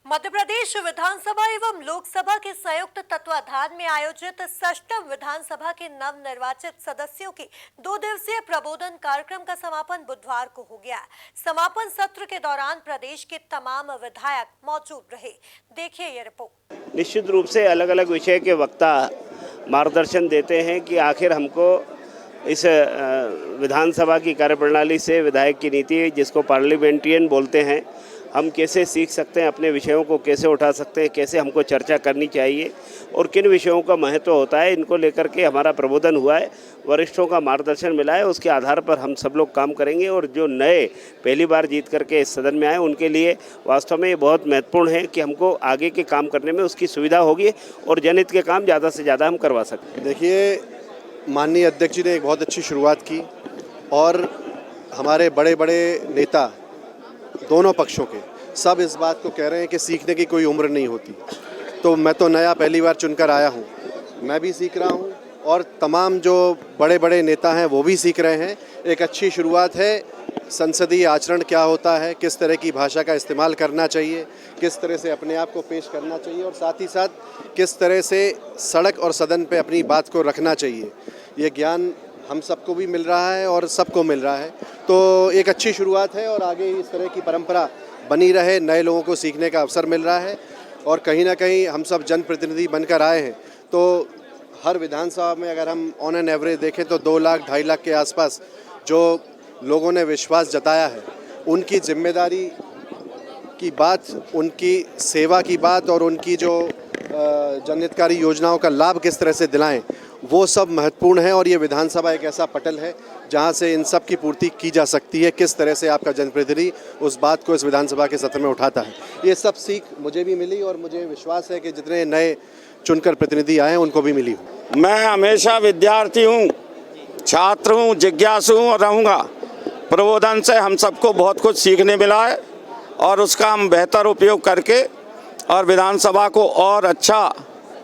मध्य प्रदेश विधानसभा एवं लोकसभा के संयुक्त तत्वाधान में आयोजित 6वीं विधानसभा के नव निर्वाचित सदस्यों के 2 दिवसीय प्रबोधन कार्यक्रम का समापन बुधवार को हो गया। समापन सत्र के दौरान प्रदेश के तमाम विधायक मौजूद रहे। देखिए ये रिपोर्ट। निश्चित रूप से अलग अलग विषय के वक्ता मार्गदर्शन देते हैं कि आखिर हमको इस विधानसभा की कार्यप्रणाली से विधायक की नीति, जिसको पार्लियामेंटेरियन बोलते हैं, हम कैसे सीख सकते हैं, अपने विषयों को कैसे उठा सकते हैं, कैसे हमको चर्चा करनी चाहिए और किन विषयों का महत्व होता है, इनको लेकर के हमारा प्रबोधन हुआ है। वरिष्ठों का मार्गदर्शन मिला है, उसके आधार पर हम सब लोग काम करेंगे। और जो नए पहली बार जीत करके इस सदन में आए, उनके लिए वास्तव में ये बहुत महत्वपूर्ण है कि हमको आगे के काम करने में उसकी सुविधा होगी और जनहित के काम ज़्यादा से ज़्यादा हम करवा सकते हैं। देखिए, माननीय अध्यक्ष जी ने एक बहुत अच्छी शुरुआत की और हमारे बड़े बड़े नेता दोनों पक्षों के सब इस बात को कह रहे हैं कि सीखने की कोई उम्र नहीं होती। तो मैं तो नया पहली बार चुनकर आया हूँ, मैं भी सीख रहा हूँ और तमाम जो बड़े बड़े नेता हैं वो भी सीख रहे हैं। एक अच्छी शुरुआत है। संसदीय आचरण क्या होता है, किस तरह की भाषा का इस्तेमाल करना चाहिए, किस तरह से अपने आप को पेश करना चाहिए और साथ ही साथ किस तरह से सड़क और सदन पे अपनी बात को रखना चाहिए, ये ज्ञान हम सबको भी मिल रहा है और सबको मिल रहा है। तो एक अच्छी शुरुआत है और आगे इस तरह की परंपरा बनी रहे। नए लोगों को सीखने का अवसर मिल रहा है और कहीं ना कहीं हम सब जनप्रतिनिधि बनकर आए हैं। तो हर विधानसभा में अगर हम ऑन एन एवरेज देखें तो 2 लाख 2.5 लाख के आसपास जो लोगों ने विश्वास जताया है, उनकी जिम्मेदारी की बात, उनकी सेवा की बात और उनकी जो जनहितकारी योजनाओं का लाभ किस तरह से दिलाएं, वो सब महत्वपूर्ण है। और ये विधानसभा एक ऐसा पटल है जहां से इन सब की पूर्ति की जा सकती है। किस तरह से आपका जनप्रतिनिधि उस बात को इस विधानसभा के सत्र में उठाता है, ये सब सीख मुझे भी मिली और मुझे विश्वास है कि जितने नए चुनकर प्रतिनिधि आए हैं उनको भी मिली हो। मैं हमेशा विद्यार्थी हूँ, छात्र हूँ, जिज्ञासु हूँ और रहूँगा। प्रबोधन से हम सबको बहुत कुछ सीखने मिला है और उसका हम बेहतर उपयोग करके और विधानसभा को और अच्छा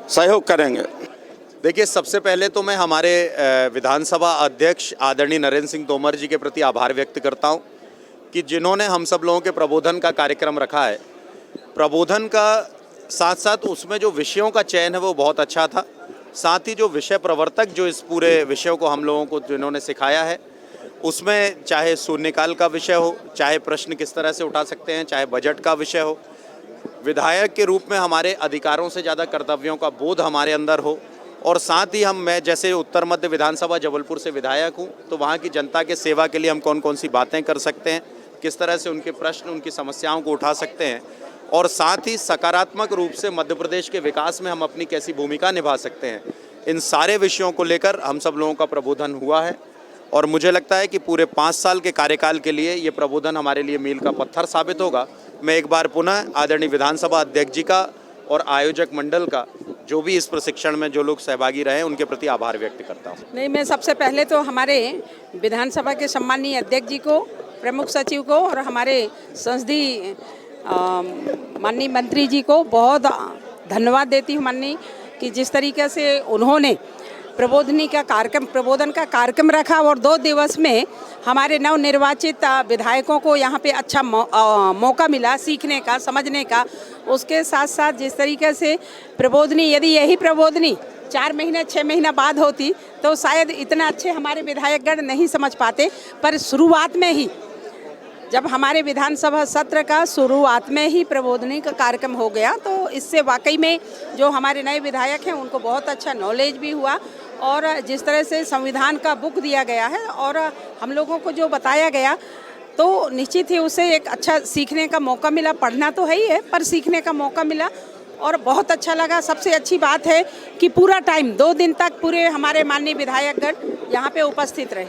सहयोग करेंगे। देखिए, सबसे पहले तो मैं हमारे विधानसभा अध्यक्ष आदरणीय नरेंद्र सिंह तोमर जी के प्रति आभार व्यक्त करता हूं कि जिन्होंने हम सब लोगों के प्रबोधन का कार्यक्रम रखा है। प्रबोधन का साथ साथ उसमें जो विषयों का चयन है वो बहुत अच्छा था। साथ ही जो विषय प्रवर्तक जो इस पूरे विषयों को हम लोगों को जिन्होंने सिखाया है, उसमें चाहे शून्यकाल का विषय हो, चाहे प्रश्न किस तरह से उठा सकते हैं, चाहे बजट का विषय हो, विधायक के रूप में हमारे अधिकारों से ज़्यादा कर्तव्यों का बोध हमारे अंदर हो। और साथ ही मैं जैसे उत्तर मध्य विधानसभा जबलपुर से विधायक हूं, तो वहां की जनता के सेवा के लिए हम कौन कौन सी बातें कर सकते हैं, किस तरह से उनके प्रश्न, उनकी समस्याओं को उठा सकते हैं और साथ ही सकारात्मक रूप से मध्य प्रदेश के विकास में हम अपनी कैसी भूमिका निभा सकते हैं, इन सारे विषयों को लेकर हम सब लोगों का प्रबोधन हुआ है। और मुझे लगता है कि पूरे 5 साल के कार्यकाल के लिए ये प्रबोधन हमारे लिए मील का पत्थर साबित होगा। मैं एक बार पुनः आदरणीय विधानसभा अध्यक्ष जी का और आयोजक मंडल का, जो भी इस प्रशिक्षण में जो लोग सहभागी रहे, उनके प्रति आभार व्यक्त करता हूँ। नहीं, मैं सबसे पहले तो हमारे विधानसभा के सम्मानीय अध्यक्ष जी को, प्रमुख सचिव को और हमारे संसदीय माननीय मंत्री जी को बहुत धन्यवाद देती हूँ माननीय, कि जिस तरीके से उन्होंने प्रबोधन का कार्यक्रम रखा और 2 दिवस में हमारे नवनिर्वाचित विधायकों को यहाँ पे अच्छा मौका मिला सीखने का, समझने का। उसके साथ साथ जिस तरीके से यदि यही प्रबोधनी 4 महीने 6 महीना बाद होती तो शायद इतना अच्छे हमारे विधायकगण नहीं समझ पाते। पर शुरुआत में ही, जब हमारे विधानसभा सत्र का शुरुआत में ही प्रबोधनी का कार्यक्रम हो गया, तो इससे वाकई में जो हमारे नए विधायक हैं उनको बहुत अच्छा नॉलेज भी हुआ। और जिस तरह से संविधान का बुक दिया गया है और हम लोगों को जो बताया गया, तो निश्चित ही उसे एक अच्छा सीखने का मौका मिला। पढ़ना तो है ही है, पर सीखने का मौका मिला और बहुत अच्छा लगा। सबसे अच्छी बात है कि पूरा टाइम 2 दिन तक पूरे हमारे माननीय विधायकगण यहाँ पे उपस्थित रहे।